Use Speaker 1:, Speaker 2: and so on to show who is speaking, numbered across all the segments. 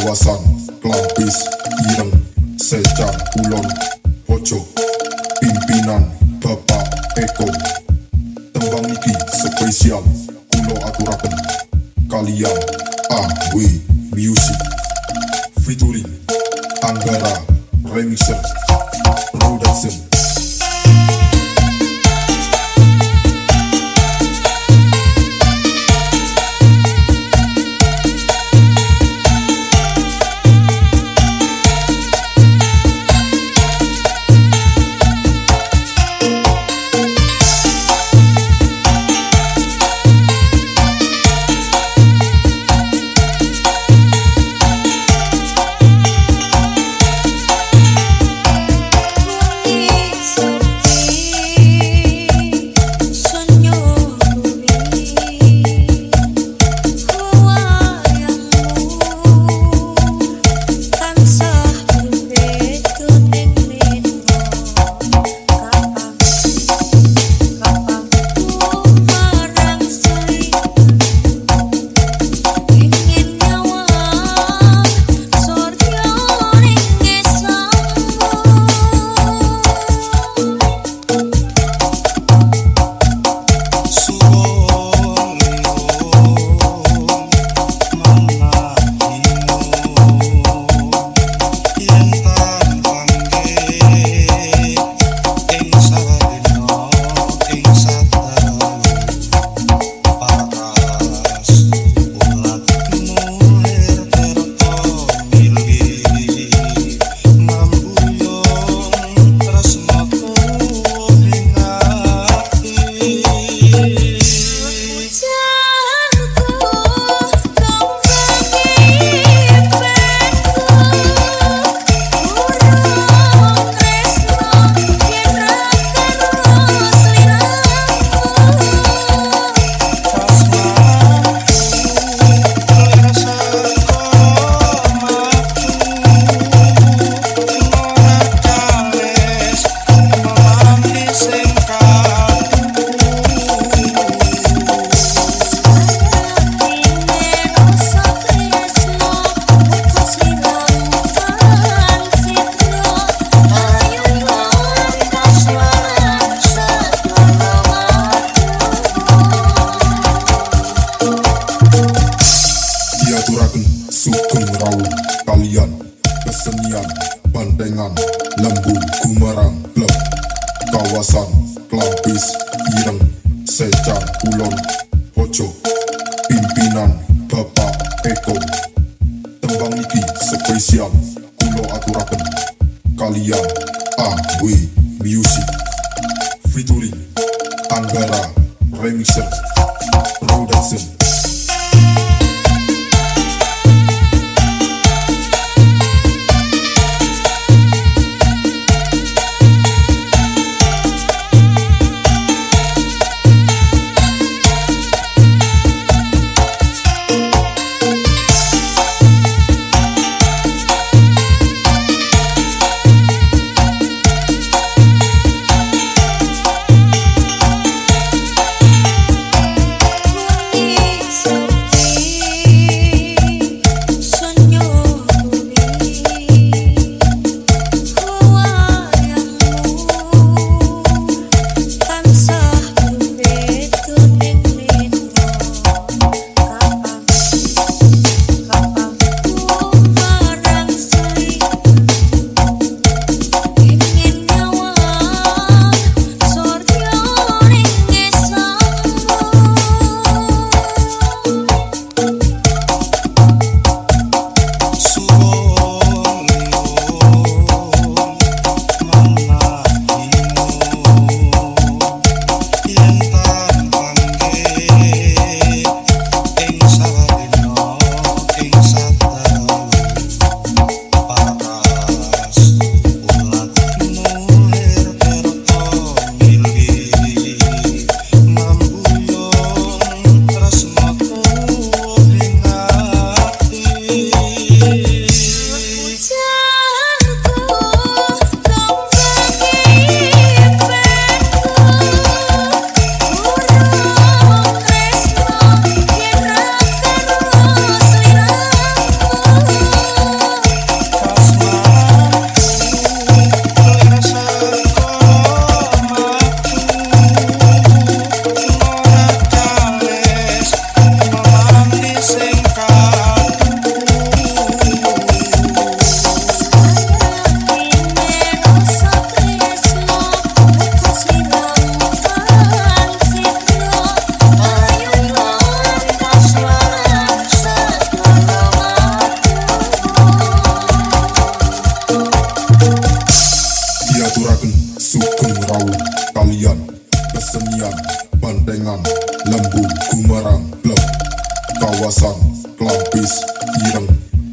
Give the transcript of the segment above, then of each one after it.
Speaker 1: kawasan Klampis, Ireng, Secang, Kulon, Pojok, pimpinan Bapak Eko. Tembang niki spesial kulo aturaken kalian AW Music featuring Anggara Remixer Production. Sugeng Rawu kalian kesenian bandengan lembu gumarang klub kawasan Klampis, Ireng, Secang, Kulon, Pojok, pimpinan Bapak Eko. Tembang niki spesial kulo aturaken kalian AW Music featuring Anggara Remixer Production.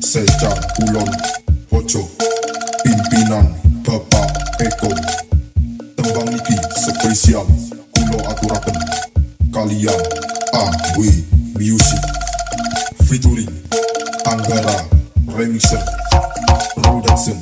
Speaker 1: Secang Kulon Pojok pimpinan Bapak Eko. Tembang niki spesial kulo aturaken kalian AW Music featuring Anggara Remixer Production.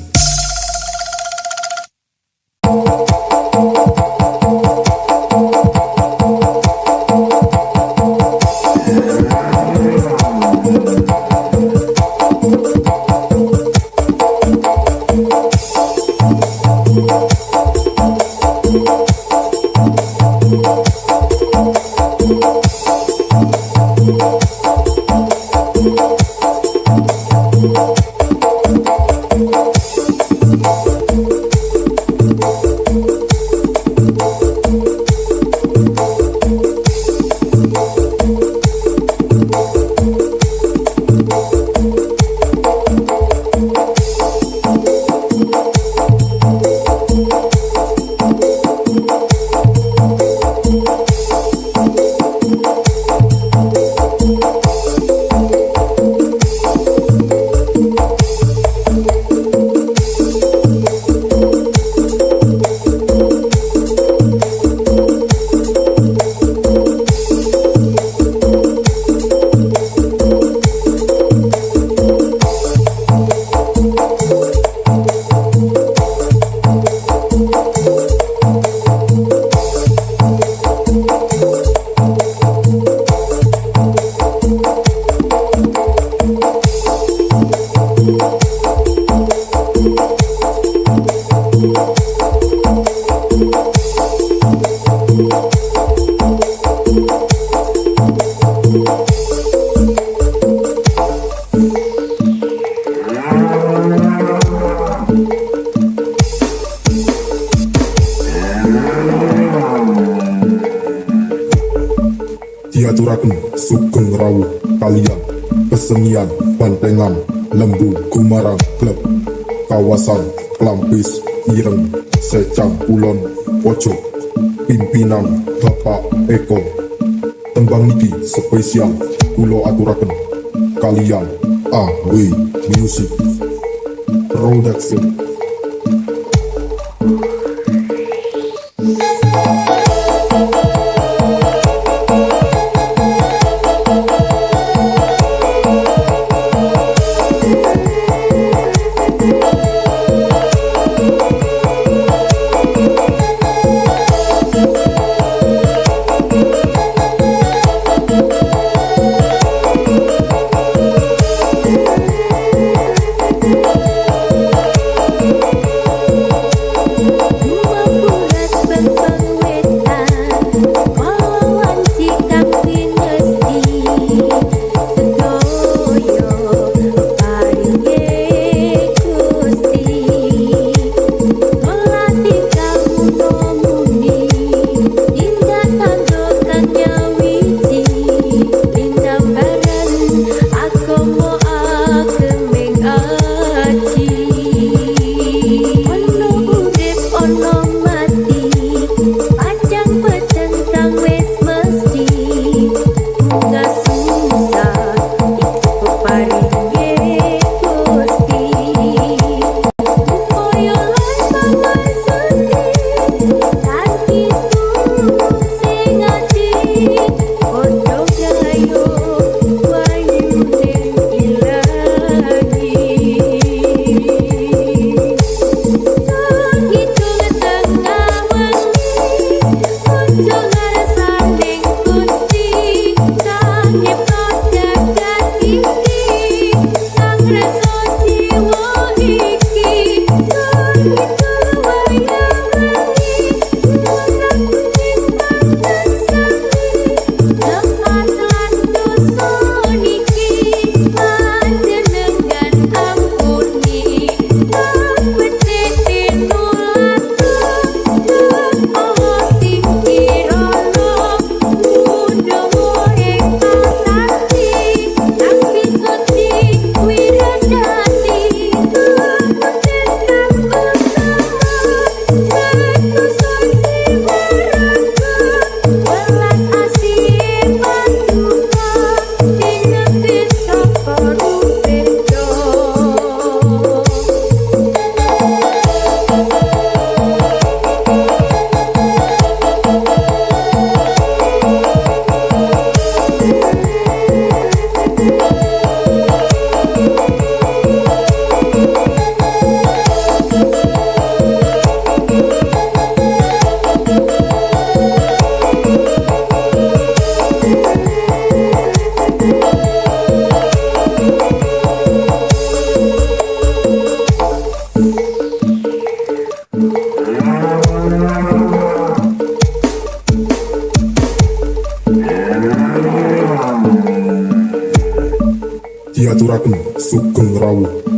Speaker 1: Diaturaken sugeng rawuh kalian kesenian Bantengan Lembu Gumarang Klub kawasan Klampis Ireng Secang Kulon Pojok pimpinan Bapak Eko. Tembang niki spesial kulo aturaken kalian AW Music Production.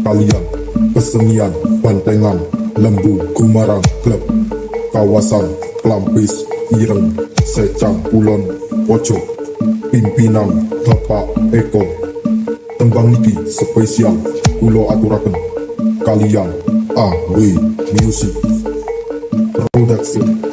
Speaker 1: kalian. Kesenian Bantengan Lembu Gumarang Klub kawasan Klampis Ireng Secang Kulon Pojok pimpinan Bapak Eko. Tembang niki spesial kulo aturaken kalian AW Music Production.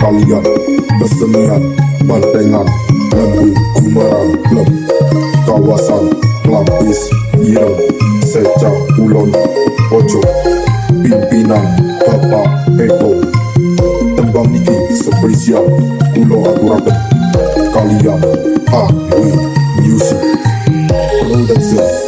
Speaker 1: kalian. Kesenian Bantengan Lembu Gumarang Klub kawasan Klampis Ireng Secang Kulon Pojok pimpinan Bapak Eko. Tembang niki spesial kulo aturaken kalian AW Music Production.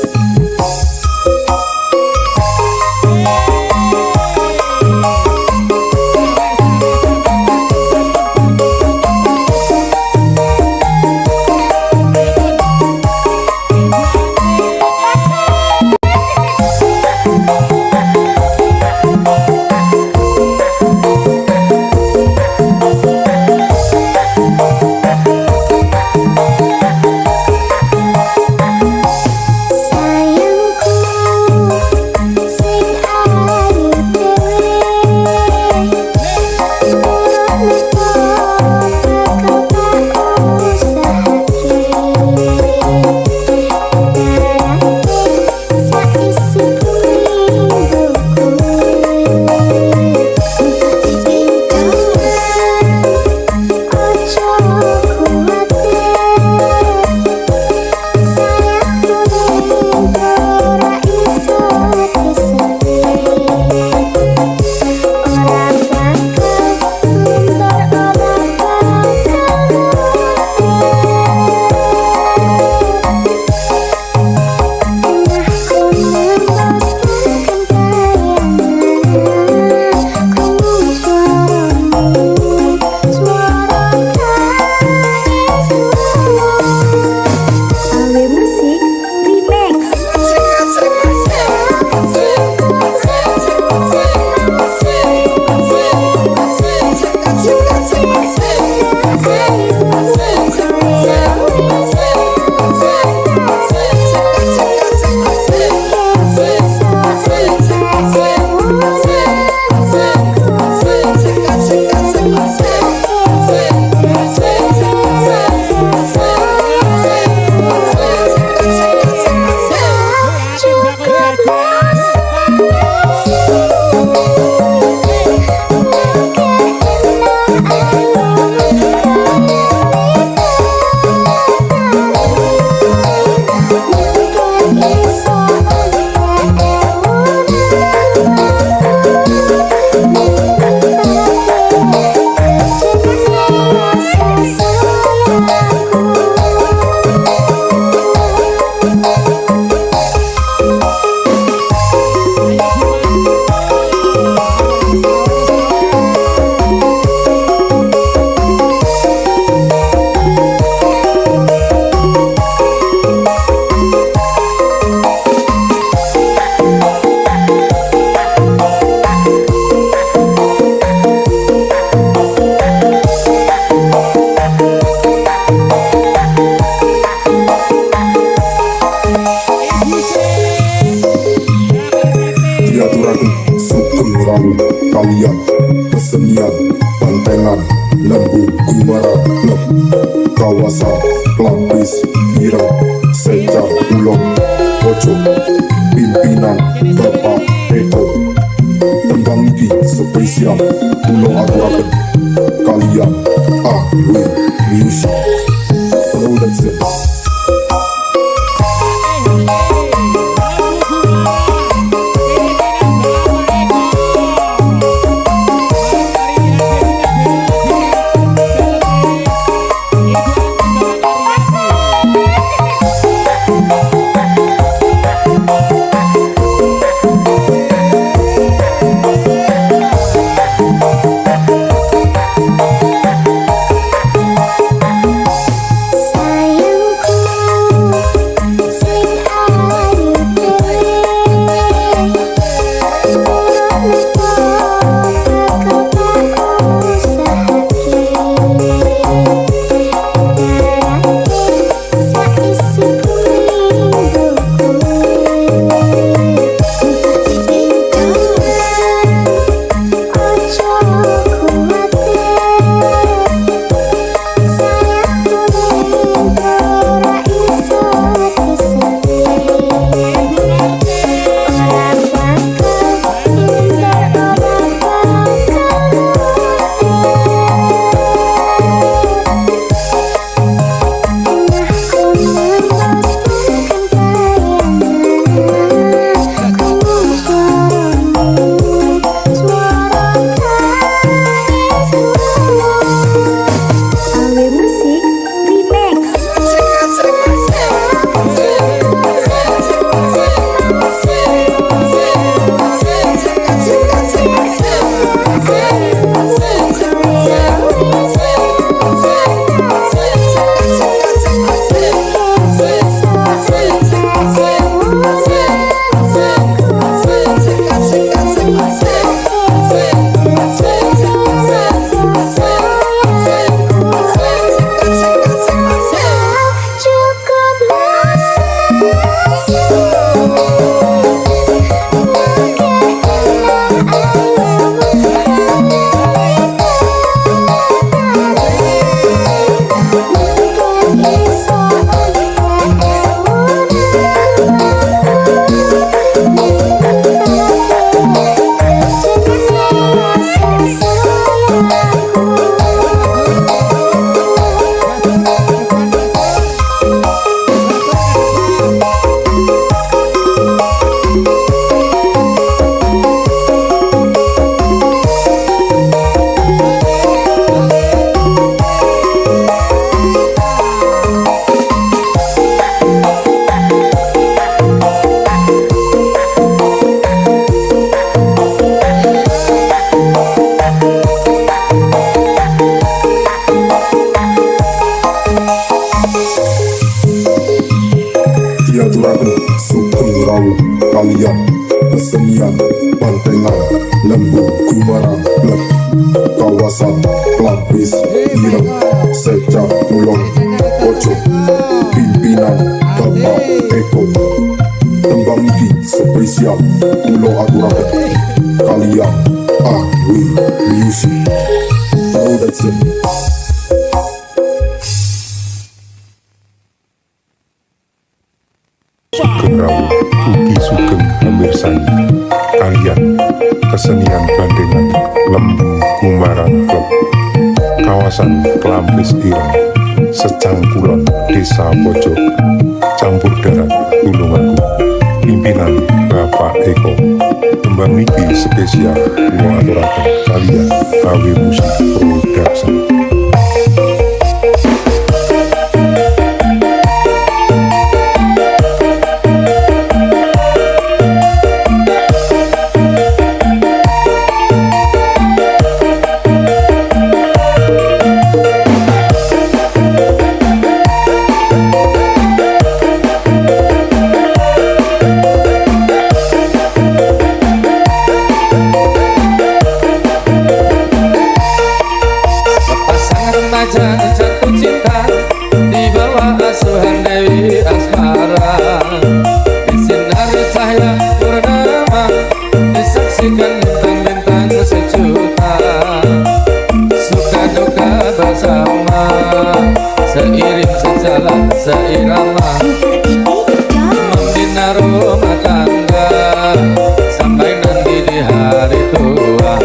Speaker 1: Kalian kesenian bantengan lembu gumarang klub kawasan pelapis ireng secah ulon ojo pimpinan Bapak Eko tembang iki spesial pulau aturaken kalian ahli music production. Kalian kesenian bantengan lembu gumarang klub kawasan pelapis ireng secah ulon ojo pimpinan Bapak Eko tembang iki spesial pulau aturaken kalian ahli music production.
Speaker 2: Sugeng rawuh ugi sugeng
Speaker 1: Gamirsani. Kalian Kesenian Bandengan Lembu Gumarang Klub, kawasan Klampis Ireng, Secang Kulon, Desa Pojok, Campur Darat, Tulungagung. Pimpinan Bapak Eko. Tembang niki spesial kula aturaken kalian KW Musik Production.
Speaker 2: Jatuh cinta di bawah asuhan Dewi Asmara, disinar cahaya purnama, disaksikan bintang-bintang sejuta, suka duka bersama, seiring sejalan seirama, membina rumah tangga sampai nanti di hari tua.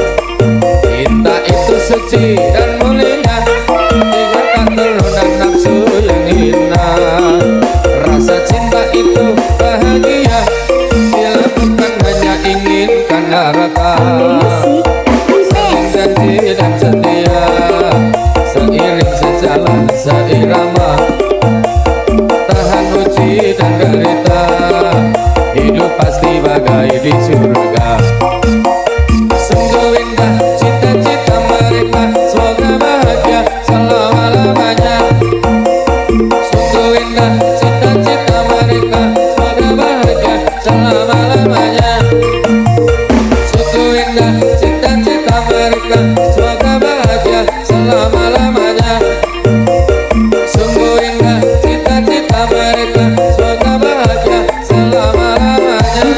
Speaker 2: Cinta itu suci dan mulia, turunan nafsu yang hina. Rasa cinta itu bahagia, bila bukan hanya inginkan harta. Saling janji dan setia, seiring sejalan seirama, tahan uji dan derita, hidup pasti bagai di surga. Sungguh indah cita-cita mereka, semoga bahagia selama-lamanya. Sungguh indah cita-cita mereka, semoga bahagia selama-lamanya. Sungguh indah cita-cita mereka, semoga bahagia selama-lamanya. Sungguh indah cita-cita mereka, semoga bahagia selama-lamanya.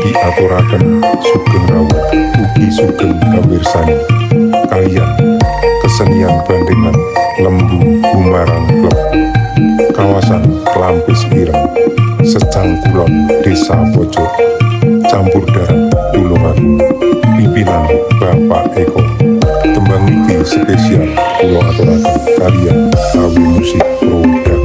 Speaker 1: Diaturaken Sugeng Rawuh ugi Sugeng Gamirsani. Kalian Kesenian Bandengan Lembu Gumarang Klub, kawasan Klampis Ireng, Secang Kulon, Desa Pojok, Campur Darat, Tulungagung. Pimpinan Bapak Eko. Tembang niki spesial kula aturaken kalian KW Musik Production.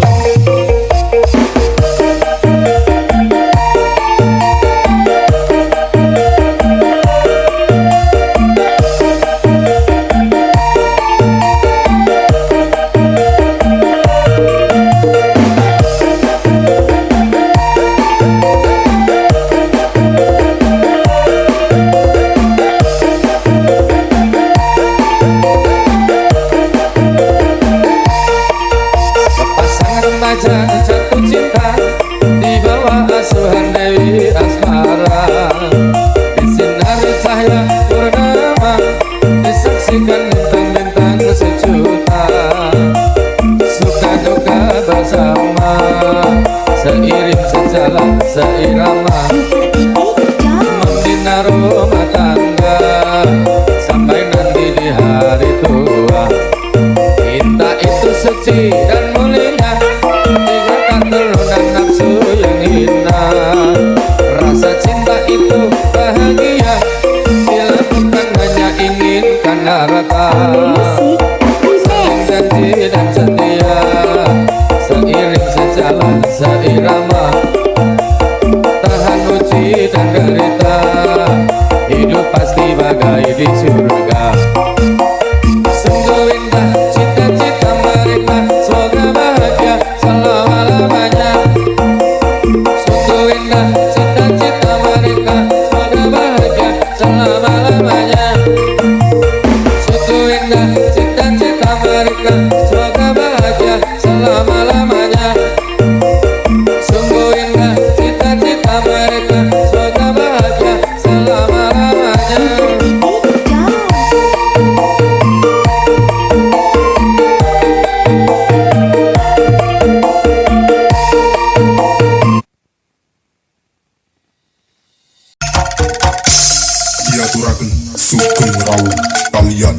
Speaker 2: Jatuh cinta di bawah asuhan Dewi Asmara, disinar cahaya purnama, disaksikan bintang-bintang sejuta, suka duka bersama, seiring sejalan seirama, membina rumah tangga rata saling janji dan setia seiring sejalan seirama tahan uji dan derita hidup pasti bagai di surga. Sungguh indah cita-cita mereka, semoga bahagia selama-lamanya. Sungguh indah cita-cita mereka, semoga bahagia selama-lamanya. Sungguh indah cita-cita mereka, semoga bahagia selama-lamanya. Sungguh indah cita-cita mereka, semoga bahagia selama-lamanya.
Speaker 1: Diaturaken sugeng rawuh kalian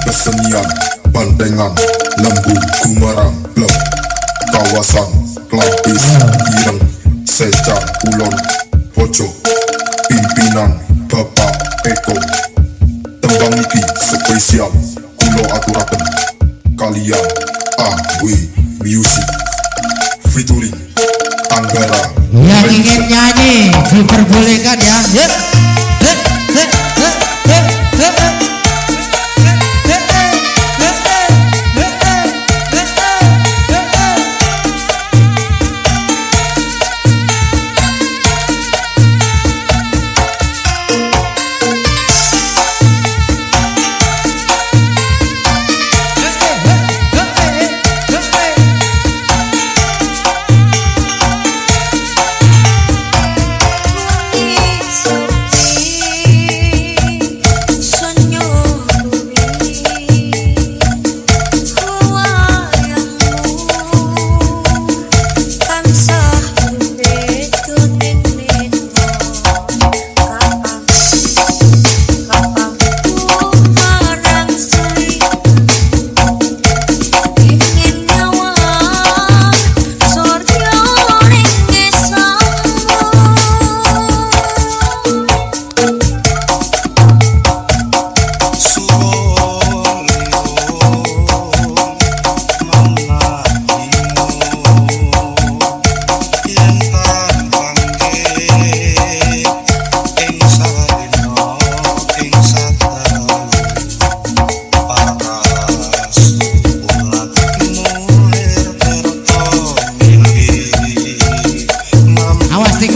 Speaker 1: kesenian bandengan lembu gumarang blek kawasan Klampis Ireng Seca Kulon Pojok pimpinan Bapak Eko. Tembang niki spesial kulo aturaken kalian AW Music featuring Anggara.
Speaker 3: Yang ingin nyanyi diperbolehkan ya.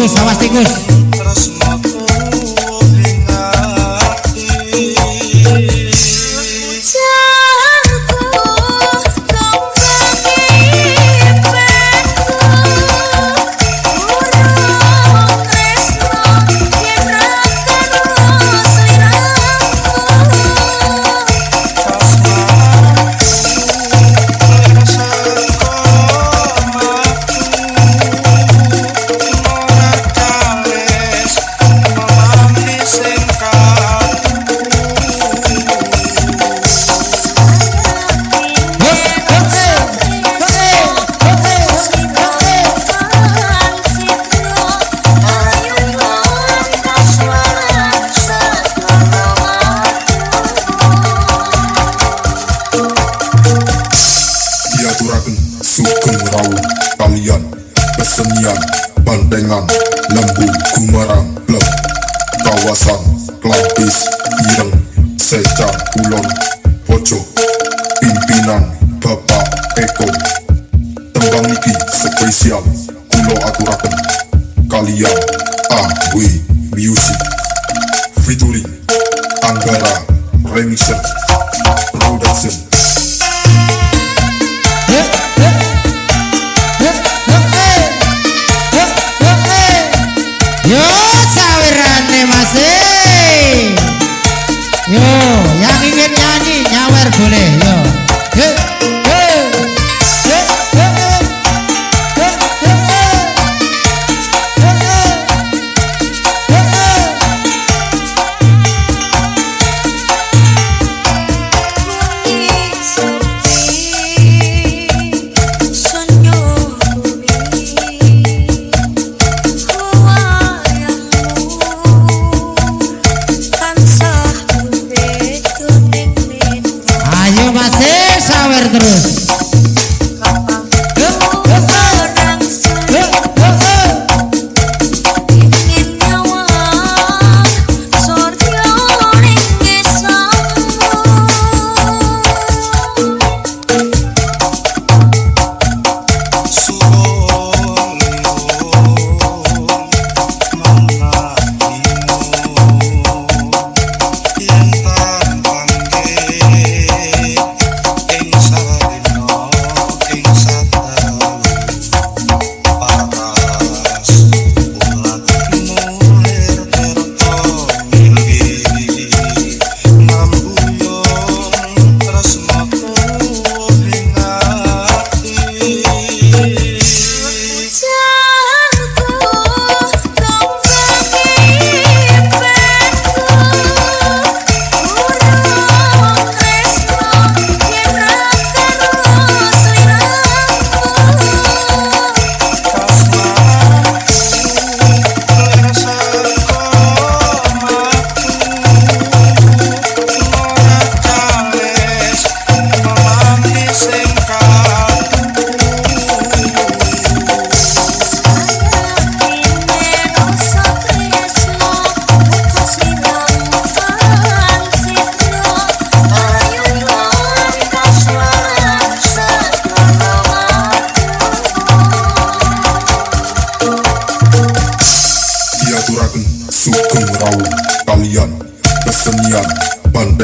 Speaker 3: Awas tikus.
Speaker 1: Sugeng rawuh kalian kesenian bandengan lembu gumarang blek kawasan Klampis Ireng Seca Kulon Pojok pimpinan Bapak Eko. Tembang niki spesial kulo aturaken kalian AW Music featuring Anggara Remixer Production.
Speaker 3: Yo sawirane Mas. Yo yang ingin nyanyi nyawer boleh yo.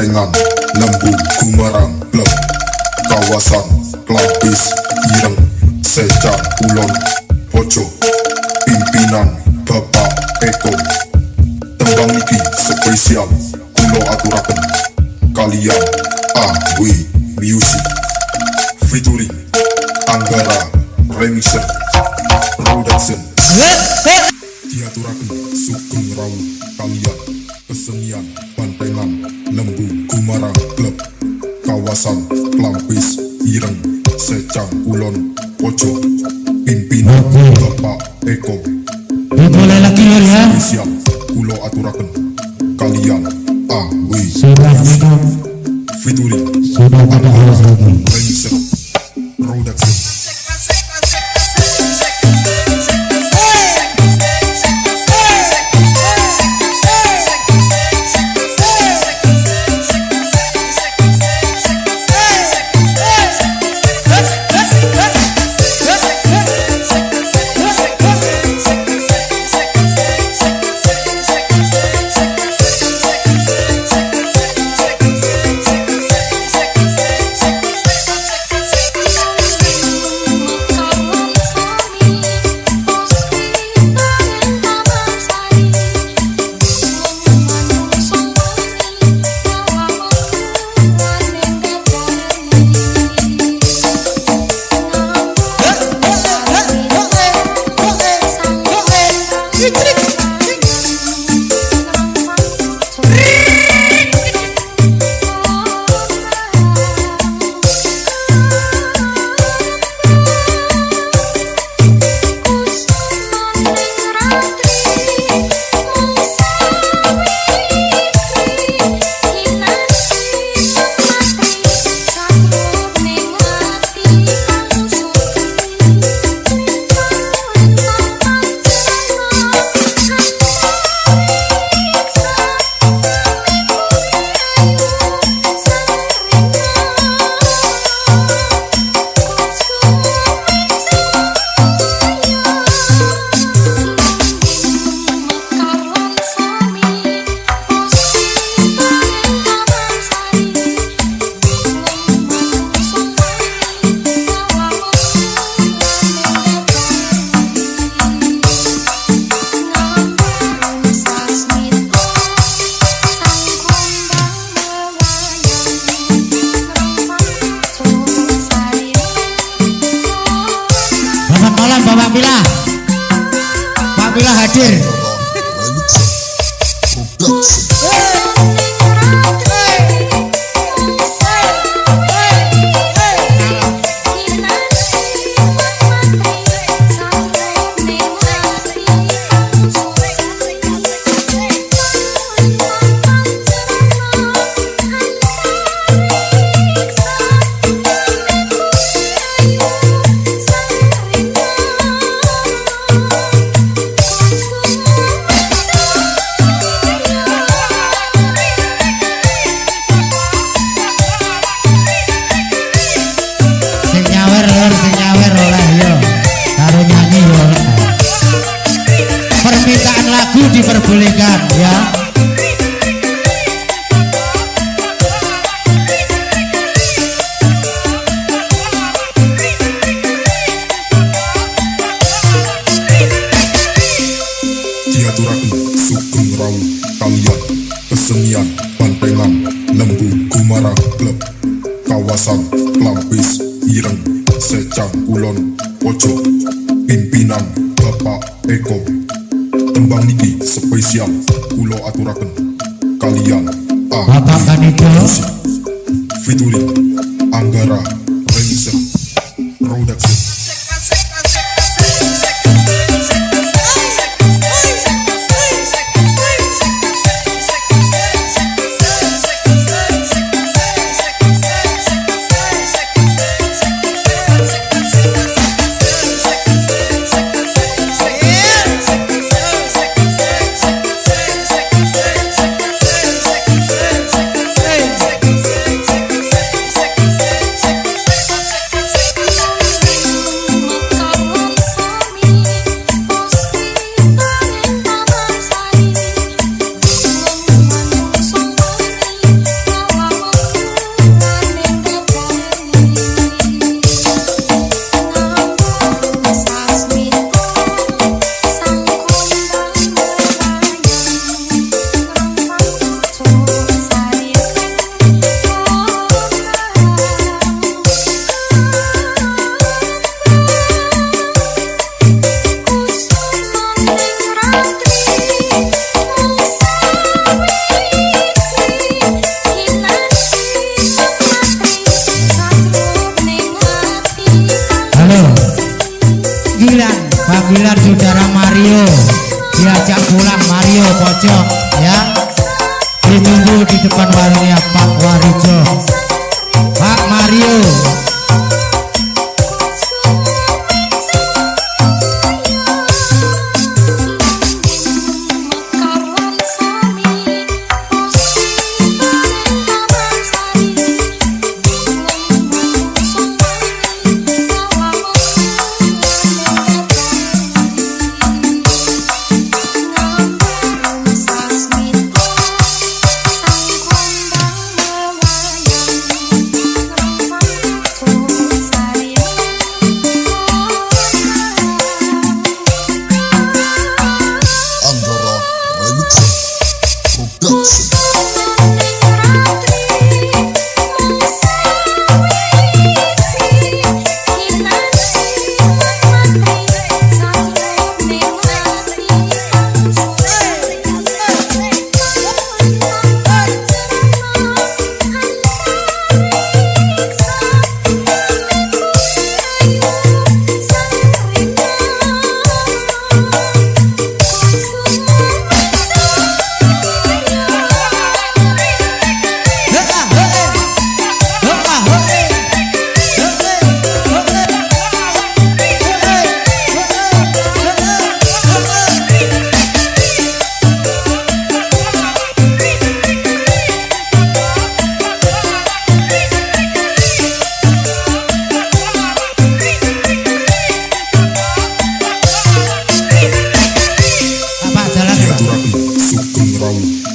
Speaker 1: Bandengan, Lembu, Gumarang, Blok, Kawasan, Klampis, Ireng, Secang, Kulon, Poco, Pimpinan, Bapak Eko. Tembang niki spesial kulo aturaken kalian Ahwi Music featuring Anggara Remixer Production diaturaken Sugeng Rawu kalian kesenian Bandengan Lembu Gumarang Klub Kawasan Klampis Ireng Secang Kulon Poco Pimpinan Bapak Eko.
Speaker 3: Boleh lagi Lur ya.
Speaker 1: Spesial kulo aturaken kalian Ahwi
Speaker 3: Sudah minum,
Speaker 1: featuring
Speaker 3: sudah tidak harus lagi.
Speaker 1: Remixer Production.
Speaker 3: Pak Pila. Pak Pila hadir. Sing nyawer oleh yo. Karo nyanyi yo. Permintaan lagu diperbolehkan ya.
Speaker 1: Diaturaken Sugeng Rawu kalian kesenian Bandengan Lembu Gumarang Klub Kawasan Klampis Ireng Secang Kulon Poco Pimpinan Bapak Eko. Tembang niki spesial kulo aturaken kalian
Speaker 3: Bapak Kanito
Speaker 1: Musik featuring Anggara Remixer Production.
Speaker 3: Surabaya Pak Warijo, Pak Mario.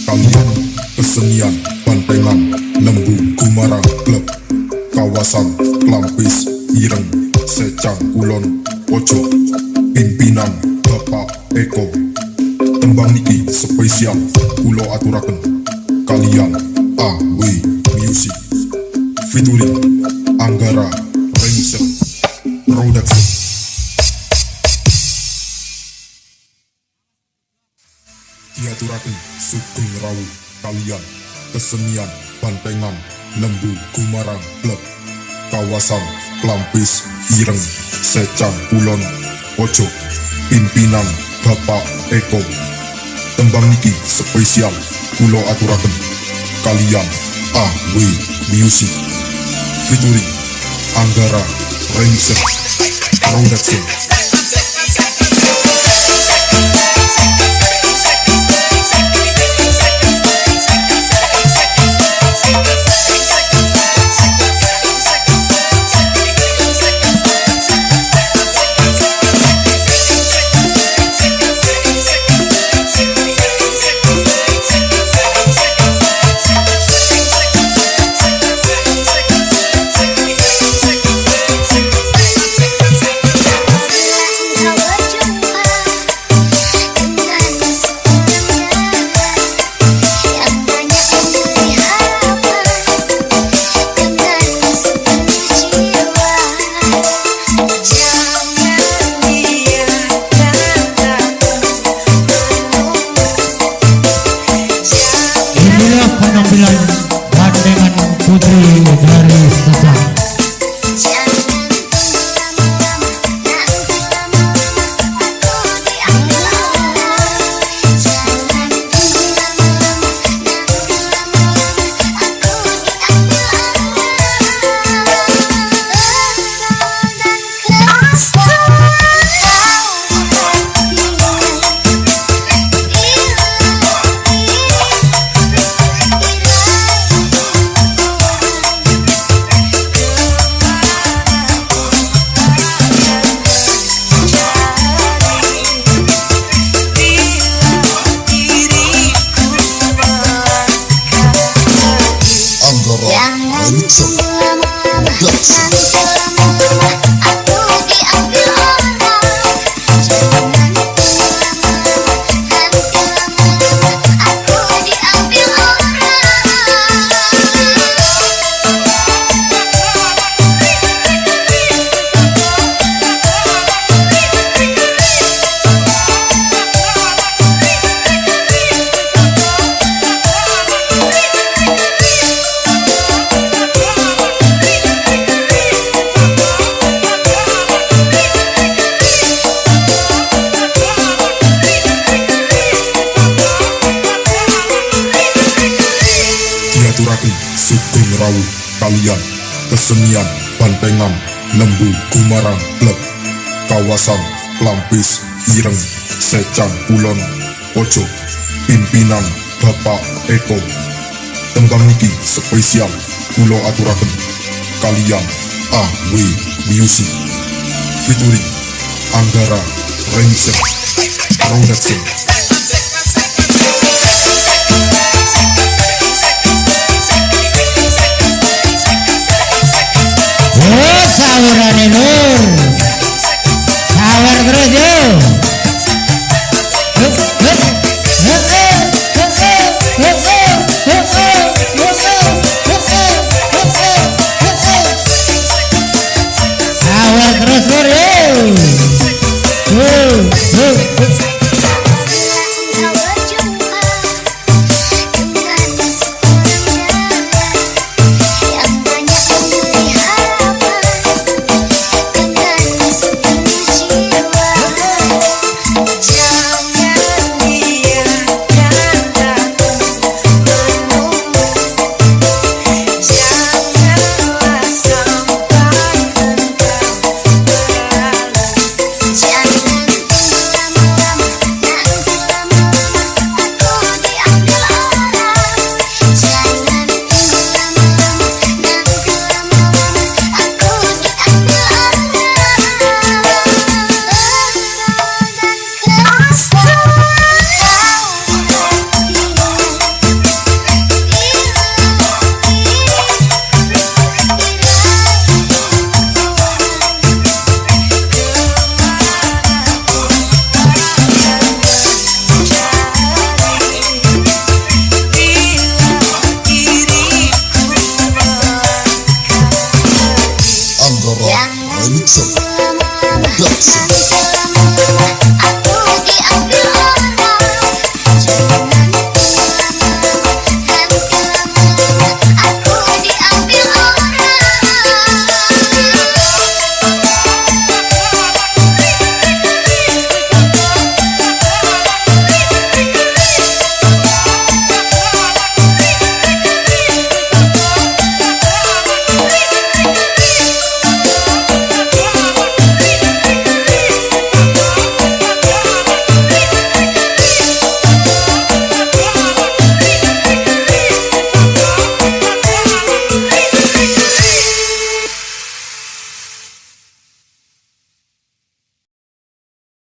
Speaker 1: Kalian kesenian Bantengan Lembu Gumarang Klub kawasan Klampis Ireng Secang Kulon Pojok pimpinan Bapak Eko. Tembang niki spesial kulo aturaken kalian AW Music featuring Anggara Ranger Production. Diaturaken Sugeng Rawu kalian kesenian Bantengan Lembu Gumarang Klub kawasan Klampis Ireng Secang Kulon Pojok pimpinan Bapak Eko. Tembang niki spesial kulo aturaken kalian AW Music featuring Anggara Ranger Production.
Speaker 3: Penampilan Bantengan Putri dari Secang.
Speaker 1: Sugeng Rawuh kalian kesenian Bantengan Lembu Gumarang Blek kawasan Klampis Ireng Secan Kulon Ojo pimpinan Bapak Eko tembang niki spesial kulo aturaken kalian AW Music featuring Anggara Remixer Production.
Speaker 3: Oh saurane Nur sawer terus yo sawer terus Nur yo
Speaker 1: Anggara Remixer Production.